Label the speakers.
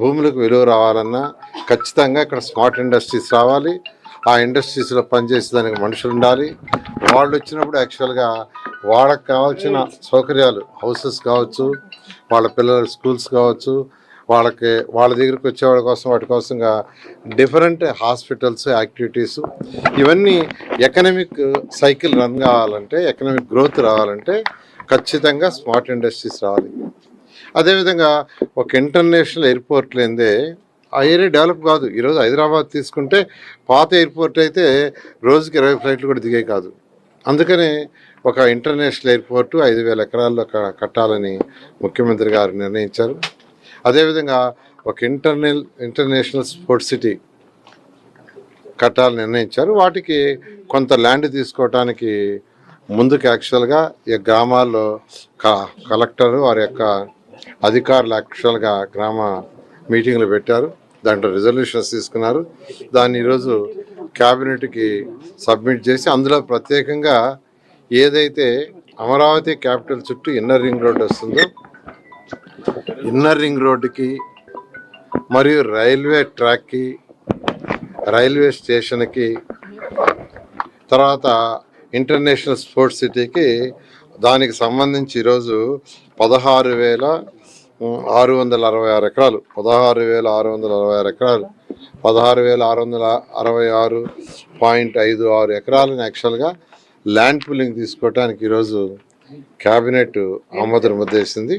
Speaker 1: భూములకు విలువ రావాలన్నా ఖచ్చితంగా ఇక్కడ స్మార్ట్ ఇండస్ట్రీస్ రావాలి. ఆ ఇండస్ట్రీస్లో పనిచేసే దానికి మనుషులు ఉండాలి. వాళ్ళు వచ్చినప్పుడు యాక్చువల్గా వాళ్ళకి కావాల్సిన సౌకర్యాలు హౌసెస్ కావచ్చు, వాళ్ళ పిల్లల స్కూల్స్ కావచ్చు, వాళ్ళ దగ్గరికి వచ్చేవాళ్ళ కోసం వాటి కోసంగా డిఫరెంట్ హాస్పిటల్స్ యాక్టివిటీస్, ఇవన్నీ ఎకనామిక్ సైకిల్ రన్ కావాలంటే, ఎకనామిక్ గ్రోత్ రావాలంటే ఖచ్చితంగా స్మార్ట్ ఇండస్ట్రీస్ రావాలి. అదేవిధంగా ఒక ఇంటర్నేషనల్ ఎయిర్పోర్ట్ లేదే ఆ ఏరియా డెవలప్ కాదు. ఈరోజు హైదరాబాద్ తీసుకుంటే పాత ఎయిర్పోర్ట్ అయితే రోజుకి 20 ఫ్లైట్లు కూడా దిగే కాదు. అందుకనే ఒక ఇంటర్నేషనల్ ఎయిర్పోర్టు 5,000 ఎకరాల్లో కట్టాలని ముఖ్యమంత్రి గారు నిర్ణయించారు. అదేవిధంగా ఒక ఇంటర్నేషనల్ స్పోర్ట్స్ సిటీ కట్టాలని నిర్ణయించారు. వాటికి కొంత ల్యాండ్ తీసుకోవటానికి ముందుకు యాక్చువల్గా ఈ గ్రామాల్లో కలెక్టర్ వారి యొక్క అధికారులు యాక్చువల్గా గ్రామ మీటింగ్లు పెట్టారు. దాంట్లో రిజల్యూషన్స్ తీసుకున్నారు. దాన్ని ఈరోజు క్యాబినెట్కి సబ్మిట్ చేసి అందులో ప్రత్యేకంగా ఏదైతే అమరావతి క్యాపిటల్ చుట్టూ ఇన్నర్ రింగ్ రోడ్డు వస్తుందో ఇన్నర్ రింగ్ రోడ్డుకి మరియు రైల్వే ట్రాక్కి, రైల్వే స్టేషన్కి, తర్వాత ఇంటర్నేషనల్ స్పోర్ట్స్ సిటీకి దానికి సంబంధించి ఈరోజు 16,666 ఎకరాలు 16,666 ఎకరాలు 16,666.56 ఎకరాలను యాక్చువల్గా ల్యాండ్ పూలింగ్ తీసుకోవడానికి ఈరోజు క్యాబినెట్ ఆమోదం ముద్దేసింది.